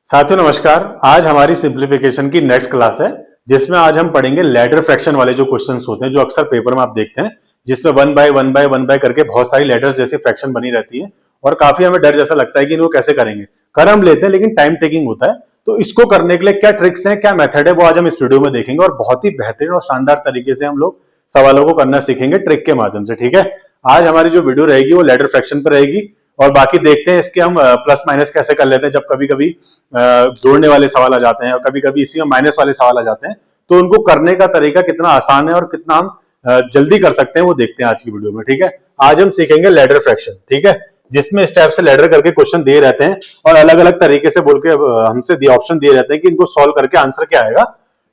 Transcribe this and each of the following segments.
साथियों नमस्कार। आज हमारी सिंप्लीफिकेशन की नेक्स्ट क्लास है जिसमें आज हम पढ़ेंगे लैडर फ्रैक्शन वाले जो क्वेश्चंस होते हैं जो अक्सर पेपर में आप देखते हैं, जिसमें वन बाय करके बहुत सारी लेटर्स जैसी फ्रैक्शन बनी रहती है और काफी हमें डर जैसा लगता है कि इनको कैसे करेंगे। कर हम लेते हैं लेकिन टाइम टेकिंग होता है। तो इसको करने के लिए क्या ट्रिक्स हैं, क्या मेथड है, वो आज हम इस वीडियो में देखेंगे और बहुत ही बेहतरीन और शानदार तरीके से हम लोग सवालों को करना सीखेंगे ट्रिक के माध्यम से। ठीक है, आज हमारी जो वीडियो रहेगी वो लैडर फ्रैक्शन पर रहेगी और बाकी देखते हैं इसके हम प्लस माइनस कैसे कर लेते हैं। जब कभी कभी जोड़ने वाले सवाल आ जाते हैं और कभी कभी इसी में माइनस वाले सवाल आ जाते हैं तो उनको करने का तरीका कितना आसान है और कितना हम जल्दी कर सकते हैं वो देखते हैं आज की वीडियो में। ठीक है, आज हम सीखेंगे लैडर फ्रैक्शन। ठीक है, जिसमें स्टेप से लैडर करके क्वेश्चन दिए रहते हैं और अलग अलग तरीके से बोल के हमसे ऑप्शन दिए रहते हैं कि इनको सॉल्व करके आंसर क्या आएगा।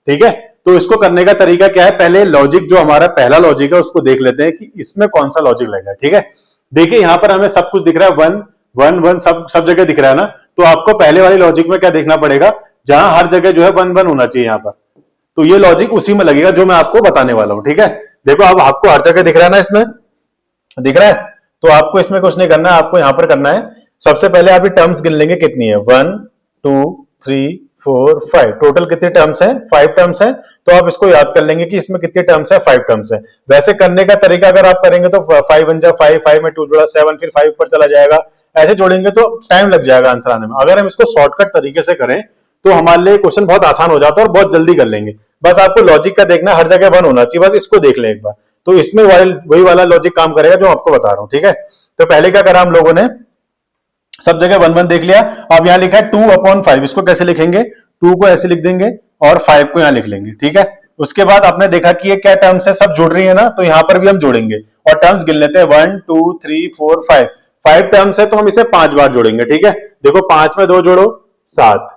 ठीक है, तो इसको करने का तरीका क्या है, पहले लॉजिक जो हमारा पहला लॉजिक है उसको देख लेते हैं कि इसमें कौन सा लॉजिक लगेगा। ठीक है, देखिए यहां पर हमें सब कुछ दिख रहा है, वन वन वन सब जगह दिख रहा है ना। तो आपको पहले वाली लॉजिक में क्या देखना पड़ेगा, जहां हर जगह जो है वन वन होना चाहिए यहां पर। तो ये लॉजिक उसी में लगेगा जो मैं आपको बताने वाला हूं। ठीक है, देखो अब आपको हर जगह दिख रहा है ना, इसमें दिख रहा है। तो आपको इसमें कुछ नहीं करना है, आपको यहां पर करना है सबसे पहले आप ये टर्म्स गिन लेंगे कितनी है, 1 2 3 4 5, टोटल कितने टर्म्स हैं, 5 टर्म्स हैं। तो आप इसको याद कर लेंगे कि इसमें कितने टर्म्स है, 5 टर्म्स है। वैसे करने का तरीका अगर आप करेंगे तो 5 1 जा 5, 5 में 2 जोड़ा 7, फिर 5 पर चला जाएगा, ऐसे जोड़ेंगे तो टाइम लग जाएगा आंसर आने में। अगर हम इसको शॉर्टकट तरीके से करें तो हमारे लिए क्वेश्चन बहुत आसान हो जाता है और बहुत जल्दी कर लेंगे। बस आपको लॉजिक का देखना, हर जगह 1 होना चाहिए, बस इसको देख लें एक बार। तो इसमें वही वाला लॉजिक काम करेगा जो आपको बता रहा हूं। ठीक है, तो पहले क्या करा हम लोगों ने, सब जगह 1 1 देख लिया। अब यहां लिखा है 2/5, इसको कैसे लिखेंगे, 2 को ऐसे लिख देंगे और 5 को यहां लिख लेंगे। ठीक है, उसके बाद आपने देखा कि ये क्या टर्म्स है, सब जुड़ रही है ना, तो यहां पर भी हम जोड़ेंगे और टर्म्स गिन लेते हैं 1 2 3 4 5, 5 टर्म्स है तो हम इसे 5 बार जोड़ेंगे। ठीक है, देखो 5 में 2 जोड़ो 7,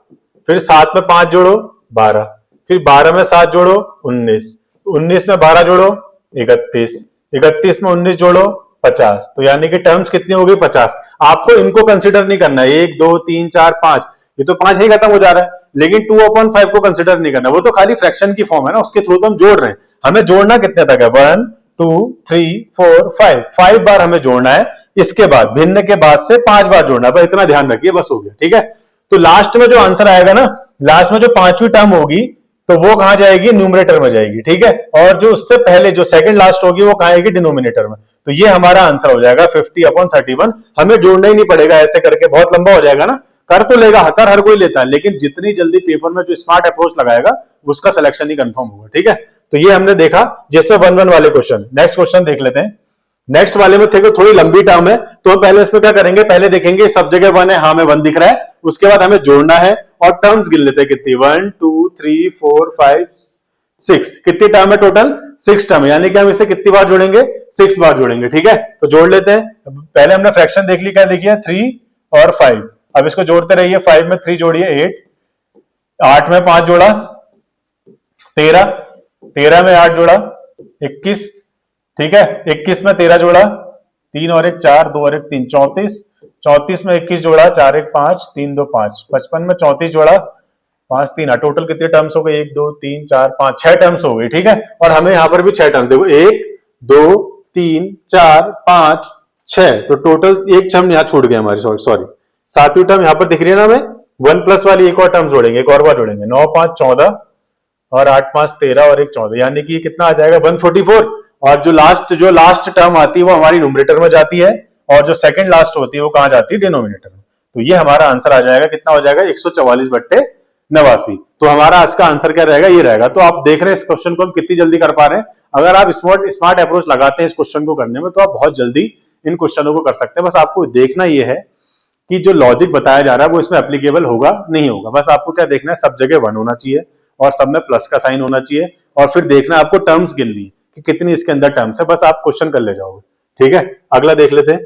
फिर 7 में 5 जोड़ो 12, फिर 12 में 7 जोड़ो 19, 19 में 12 जोड़ो 31, 31 में 19 जोड़ो 50। तो यानी कि टर्म्स कितनी होगी, 50। आपको इनको कंसिडर नहीं करना है 1 2 3 4 5, ये तो 5 ही खत्म हो जा रहा है। लेकिन 2/5 को कंसिडर नहीं करना, वो तो खाली फ्रैक्शन की फॉर्म है ना, उसके थ्रू तो हम जोड़ रहे हैं। हमें जोड़ना कितने तक है, 1 2 3 4 5, 5 बार हमें जोड़ना है। इसके बाद भिन्न के बाद से 5 बार जोड़ना है, बस इतना ध्यान रखिए, बस हो गया। ठीक है, तो लास्ट में जो आंसर आएगा ना, लास्ट में जो 5वीं टर्म होगी तो वो कहां जाएगी, न्यूमरेटर में जाएगी। ठीक है, और जो उससे पहले जो सेकंड लास्ट होगी वो कहां आएगी, डिनोमिनेटर में। तो ये हमारा आंसर हो जाएगा 50/31। हमें जोड़ना ही नहीं पड़ेगा, ऐसे करके बहुत लंबा हो जाएगा ना, कर तो लेगा, कर हर कोई लेता है, लेकिन जितनी जल्दी पेपर में जो स्मार्ट अप्रोच लगाएगा उसका सिलेक्शन ही कंफर्म होगा। ठीक है, तो ये हमने देखा जिसमें 1 1 वाले क्वेश्चन। नेक्स्ट क्वेश्चन देख लेते हैं। नेक्स्ट वाले में थे थोड़ी लंबी टर्म है, तो पहले इसमें क्या करेंगे, पहले देखेंगे सब जगह 1 है, हाँ में 1 दिख रहा है। उसके बाद हमें जोड़ना है और टर्म्स गिन लेते हैं कितनी, 1 2 3 4 5 6, कितनी टर्म है, टोटल 6 टर्म, यानी कि हम इसे कितनी बार जोड़ेंगे, 6 बार जोड़ेंगे। ठीक है, तो जोड़ लेते हैं। पहले हमने फ्रैक्शन देख ली, क्या देखिए 3 और 5। अब इसको जोड़ते रहिए, 5 में 3 जोड़िए 8, 8 में 5 जोड़ा 13, 13 में 8 जोड़ा 21। ठीक है, 21 में 13 जोड़ा 3 और 1 4, 2 और 1 3, 34, 34 में 21 जोड़ा 4 1 5, 3 2 5, 55 में 34 जोड़ा 5 3 8, टोटल कितने टर्म्स हो गए, 1 2 3 4 5, 6 टर्म्स हो गए। ठीक है, और हमें यहां पर भी 6 टर्म्स, देखो 1 2 3 4 5 6, तो टोटल एक टर्म यहां छूट गया हमारी, सॉरी 7वीं टर्म यहां पर दिख रही है ना, हमें 1 प्लस वाली एक और टर्म जोड़ेंगे, एक और बार जोड़ेंगे, 9 5 14 और 8 5 13 और 1 14, यानी कि कितना आ जाएगा 144। और जो लास्ट टर्म आती है वो हमारी न्यूमरेटर में जाती है और जो सेकंड लास्ट होती है वो कहां जाती है, डिनोमिनेटर में। तो ये हमारा आंसर आ जाएगा, कितना हो जाएगा, 144/89। तो हमारा इसका आंसर क्या रहेगा, ये रहेगा। तो आप देख रहे हैं इस क्वेश्चन को हम कितनी जल्दी कर पा रहे हैं। अगर आप स्मार्ट अप्रोच लगाते हैं इस क्वेश्चन को करने में तो आप बहुत जल्दी इन क्वेश्चनों को कर सकते हैं। बस आपको देखना यह है कि जो लॉजिक बताया जा रहा है वो इसमें एप्लीकेबल होगा नहीं होगा। बस आपको क्या देखना है, सब जगह 1 होना चाहिए और सब में प्लस का साइन होना चाहिए, और फिर देखना आपको टर्म्स गिननी है कि कितनी इसके अंदर टर्म्स है, बस आप क्वेश्चन कर ले जाओगे। ठीक है, अगला देख लेते हैं।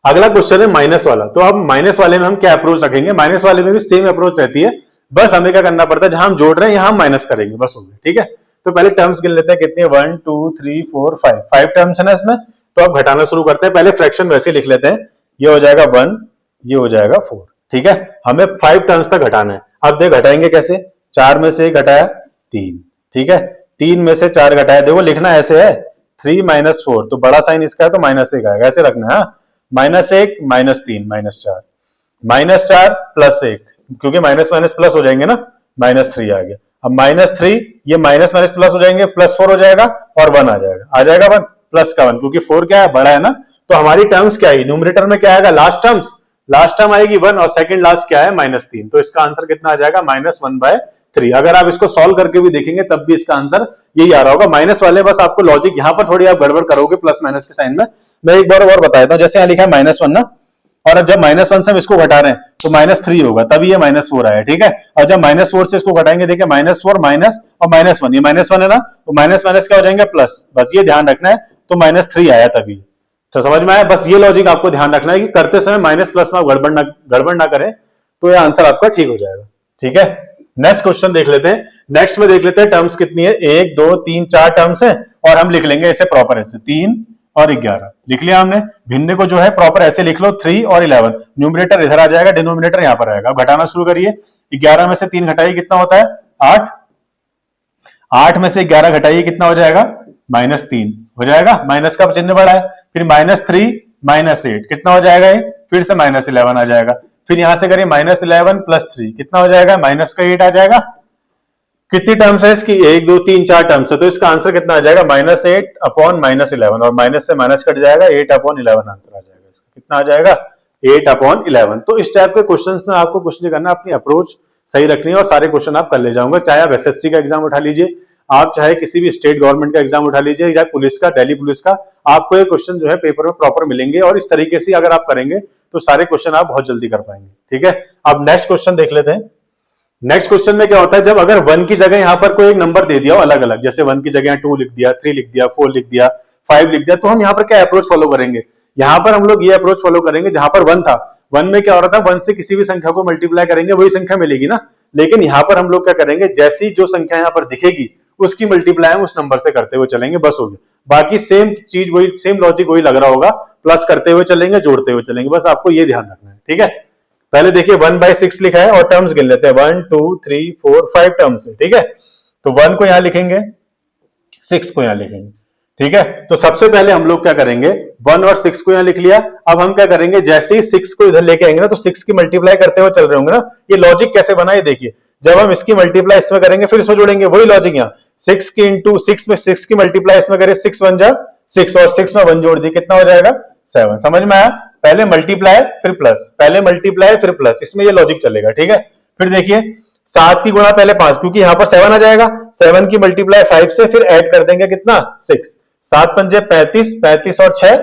अगला क्वेश्चन है माइनस वाला। तो अब माइनस वाले में हम क्या अप्रोच रखेंगे, माइनस वाले में भी सेम अप्रोच रहती है, बस हमें क्या करना पड़ता है, जहां हम जोड़ रहे हैं यहां हम माइनस करेंगे, बस हो गया। ठीक है, तो पहले टर्म्स गिन लेते हैं कितनी, 1 2 3 4 5, 5 टर्म्स है ना इसमें। तो अब घटाना शुरू करते हैं, पहले फ्रैक्शन वैसे लिख लेते हैं, ये हो जाएगा 1, ये हो जाएगा 4। ठीक है, हमें 5 टर्म्स तक घटाना है। अब देख घटाएंगे कैसे, 4 में से घटाया 3, ठीक है, 3 में से 4 घटाया, देखो लिखना ऐसे है 3 - 4, तो बड़ा साइन इसका है तो -1 आएगा, ऐसे रखना है। -1 -3 -4, -4 +1 क्योंकि माइनस माइनस प्लस हो जाएंगे ना, -3 आ गया। अब -3 ये माइनस माइनस प्लस हो जाएंगे, +4 हो जाएगा और 1 आ जाएगा 1 प्लस का 1, क्योंकि 4 क्या है, बड़ा है ना। तो हमारी टर्म्स क्या है, न्यूमरेटर में क्या आएगा, लास्ट टर्म आएगी 1 और सेकंड लास्ट क्या है, -3। तो इसका आंसर कितना आ जाएगा, -1/3। अगर आप इसको सॉल्व करके भी देखेंगे तब भी इसका आंसर यही आ रहा होगा। माइनस वाले बस आपको लॉजिक यहाँ पर थोड़ी आप गड़बड़ करोगे प्लस माइनस के साइन में। मैं एक बार और बता देता हूँ, जैसे यहाँ लिखा है -1 ना, और जब -1 से हम इसको घटा रहे हैं तो -3 होगा, तभी ये -4 आया, ठीक है। और जब -4 से इसको घटाएंगे, देखिए -4 माइनस और -1, ये -1 है ना, तो माइनस माइनस क्या हो जाएंगे, प्लस। बस ये ध्यान रखना है, तो -3 आया तभी। तो समझ में आया, बस ये लॉजिक आपको ध्यान रखना है कि करते समय माइनस प्लस में गड़बड़ ना करें, तो ये आंसर आपका ठीक हो जाएगा, ठीक है। नेक्स्ट क्वेश्चन देख लेते हैं। नेक्स्ट में देख लेते हैं टर्म्स कितनी है, 1 2 3 4 टर्म्स है, और हम लिख लेंगे ऐसे प्रॉपर, ऐसे 3 और 11 लिख लिया हमने। भिन्न को जो है प्रॉपर ऐसे लिख लो, 3 और 11। न्यूमरेटर इधर आ जाएगा, डिनोमिनेटर यहां पर आएगा। अब घटाना शुरू करिए, 11 में से 3 घटाइए कितना होता है, 8। 8 में से 11 घटाइए कितना हो जाएगा, -3 हो जाएगा, माइनस का चिन्ह बड़ा है। फिर -3 -8 कितना हो जाएगा, ये फिर से -11 आ जाएगा। फिर यहां से करिए -11 + 3 कितना हो जाएगा, -8 आ जाएगा। कितनी टर्म्स है इसकी, 1 2 3 4 टर्म्स है, तो इसका आंसर कितना आ जाएगा, -8 अपॉन -11, और माइनस से माइनस कट जाएगा, 8/11 आंसर आ जाएगा इसका। कितना आ जाएगा, 8/11। तो इस टाइप के क्वेश्चंस में आपको कुछ नहीं करना, अपनी अप्रोच सही रखनी है और सारे क्वेश्चन आप कर ले जाओगे। चाहे आप एसएससी का एग्जाम उठा लीजिए, आप चाहे किसी भी स्टेट गवर्नमेंट का एग्जाम उठा लीजिए, या पुलिस का, दिल्ली पुलिस का, आपको ये क्वेश्चन जो है पेपर में प्रॉपर मिलेंगे, और इस तरीके से अगर आप करेंगे तो सारे क्वेश्चन आप बहुत जल्दी कर पाएंगे, ठीक है। अब नेक्स्ट क्वेश्चन देख लेते हैं। नेक्स्ट क्वेश्चन में क्या होता है, जब अगर 1 की जगह यहां पर कोई एक नंबर दे दिया हो अलग अलग, जैसे 1 की जगह 2 लिख दिया, 3 लिख दिया, 4 लिख दिया, 5 लिख दिया, तो हम यहाँ पर क्या अप्रोच फॉलो करेंगे, यहाँ पर हम लोग ये अप्रोच फॉलो करेंगे, जहां पर 1 था, 1 में क्या हो रहा था, 1 से किसी भी संख्या को मल्टीप्लाई करेंगे वही संख्या मिलेगी ना। लेकिन यहाँ पर हम लोग क्या करेंगे, जैसी जो संख्या यहाँ पर दिखेगी उसकी मल्टीप्लाई हम उस नंबर से करते हुए चलेंगे, बस हो गया। बाकी सेम चीज वही, सेम लॉजिक वही लग रहा होगा, प्लस करते हुए चलेंगे, जोड़ते हुए चलेंगे, बस आपको ये ध्यान रखना है, ठीक है। पहले देखिए 1/6 लिखा है और टर्म्स गिन लेते हैं, 1 2 3 4 5 टर्म्स है, ठीक है। तो 1 को यहां लिखेंगे, 6 को यहां लिखेंगे, ठीक है। तो सबसे पहले हम लोग क्या करेंगे, 1 और 6 को यहां लिख लिया। अब हम क्या करेंगे, जैसे ही 6 को इधर लेके आएंगे ना, तो 6 की मल्टीप्लाई करते हुए चल रहे होंगे ना। ये लॉजिक कैसे बना, ये देखिए, जब हम इसकी मल्टीप्लाई इसमें करेंगे फिर इसमें जोड़ेंगे, वही लॉजिक यहाँ 6 की इंटू 6 में 6 की मल्टीप्लाई इसमें करें, 6 1 जा 6, और 6 में 1 जोड़ दी, कितना हो जाएगा, 7। समझ में आया, पहले मल्टीप्लाई फिर प्लस, पहले मल्टीप्लाई फिर प्लस, इसमें ये लॉजिक चलेगा, ठीक है। फिर देखिए 7 की गुणा पहले 5, क्योंकि यहां पर 7 आ जाएगा, 7 की मल्टीप्लाई 5 से, फिर ऐड कर देंगे कितना, 6, 7 पंजे 35, 35 और 6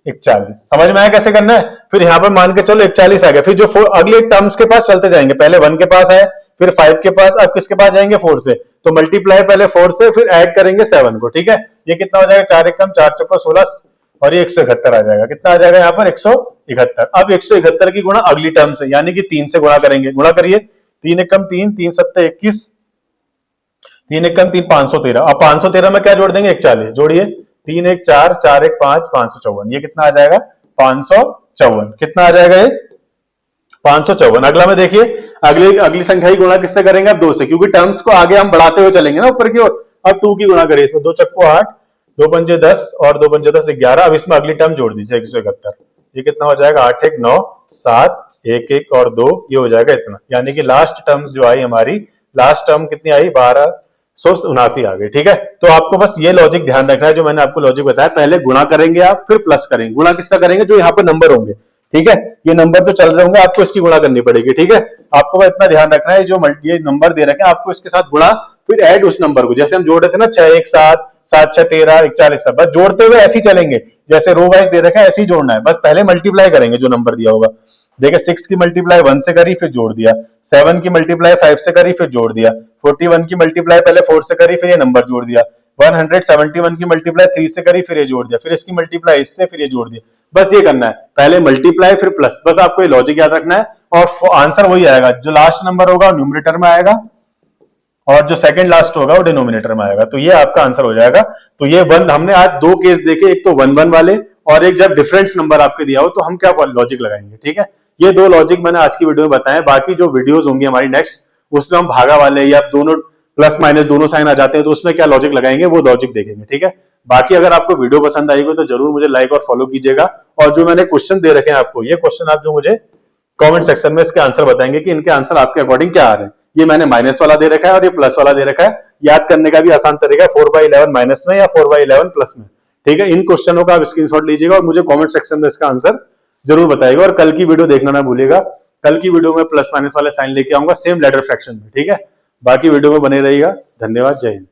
41। समझ में आया कैसे करना है। फिर यहां पर मान के चलो 41 आ गया। फिर जो अगले टर्म्स के पास चलते जाएंगे, पहले 1 के पास है, फिर 5 के पास, अब किसके पास जाएंगे, 4 से, तो मल्टीप्लाई पहले 4 से, फिर ऐड करेंगे 7 को, ठीक है। ये कितना हो जाएगा, 4 एकम 4 चौका 16, और ये 171 आ जाएगा। कितना आ जाएगा यहाँ पर, 171। अब 171 की गुणा अगली टर्म से, यानी कि 3 से गुणा करेंगे, गुणा करिए, 3 एकम 3, 3 सत्ते 21, 3 एकम 3 513। अब 513 में क्या जोड़ देंगे, 41 जोड़िए, 3 1 4, 4 1 5, 554। ये कितना आ जाएगा, 554। कितना आ जाएगा ये, 554। अगला में देखिए, अगली संख्या की गुणा किससे करेंगे, अब 2 से, क्योंकि टर्म्स को आगे हम बढ़ाते हुए चलेंगे ना ऊपर की ओर। अब 2 की गुणा करिए, इसमें 2 चक्को 8, 2 पंजे 10, और 2 पंजे 10 11। अब इसमें अगली टर्म जोड़ दीजिए, 171। ये कितना हो जाएगा, 8 1 9 7, 1 1 और 2, ये हो जाएगा इतना। यानी कि लास्ट टर्म्स जो आई हमारी, लास्ट टर्म कितनी आई, 1279 आ गई, ठीक है। तो आपको बस ये लॉजिक ध्यान रखना है, जो मैंने आपको लॉजिक बताया, पहले गुणा करेंगे आप, फिर प्लस करेंगे। गुणा किसका करेंगे, जो यहाँ पर नंबर होंगे, ठीक है, ये नंबर जो चल रहे होंगे आपको इसकी गुणा करनी पड़ेगी, ठीक है। आपको इतना ध्यान रखना है, जो ये नंबर दे रखे हैं आपको इसके साथ गुणा, फिर ऐड उस नंबर को, जैसे हम जोड़ रहे थे ना, 6 1 7, 7 6 13, 41, सब बस जोड़ते हुए ऐसे ही चलेंगे, जैसे रो वाइज दे रखा है ऐसे ही जोड़ना है। बस पहले मल्टीप्लाई करेंगे जो नंबर दिया होगा, देखिए 6 की मल्टीप्लाई 1 से करी, फिर जोड़ दिया, 7 की मल्टीप्लाई 5 से करी, फिर जोड़ दिया, 41 की मल्टीप्लाई पहले 4 से करी, फिर ये नंबर जोड़ दिया, 171 की मल्टीप्लाई 3 से करी, फिर ये जोड़ दिया, फिर इसकी मल्टीप्लाई इससे, फिर ये जोड़ दिया। बस ये करना है, पहले मल्टीप्लाई फिर प्लस, बस आपको ये लॉजिक याद रखना है, और आंसर वही आएगा, जो लास्ट नंबर होगा न्यूमरेटर में आएगा, और जो सेकंड लास्ट होगा वो डिनोमिनेटर में आएगा। तो ये आपका आंसर हो जाएगा। तो ये हमने आज 2 केस देखे, एक तो 1 1 वाले, और एक जब डिफरेंस नंबर आपके दिया हो तो हम क्या लॉजिक लगाएंगे, ठीक है। ये 2 लॉजिक मैंने आज की वीडियो में बताए। बाकी जो वीडियोस होंगी हमारी नेक्स्ट, उसमें हम भागा वाले या दोनों प्लस माइनस दोनों साइन आ जाते हैं, तो उसमें क्या लॉजिक लगाएंगे वो लॉजिक देखेंगे, ठीक है। बाकी अगर आपको वीडियो पसंद आई हो तो जरूर मुझे लाइक और फॉलो कीजिएगा, और जो मैंने क्वेश्चन दे रखे हैं आपको, ये क्वेश्चन आप जो मुझे कमेंट सेक्शन में इसके आंसर बताएंगे कि इनके आंसर आपके अकॉर्डिंग क्या आ रहे हैं। ये मैंने माइनस वाला दे रखा है और ये प्लस वाला दे रखा है। याद करने का भी आसान तरीका है 4/11 माइनस में या 4/11 प्लस में। ठीक है, इन क्वेश्चनों का आप स्क्रीनशॉट लीजिएगा और मुझे कमेंट सेक्शन में इसका आंसर जरूर बताइएगा। और कल की वीडियो देखना ना भूलिएगा, कल की वीडियो में प्लस माइनस वाले साइन लेके आऊंगा सेम लेटर फ्रैक्शन में। ठीक है, बाकी वीडियो में बने रहिएगा। धन्यवाद, जय हिंद।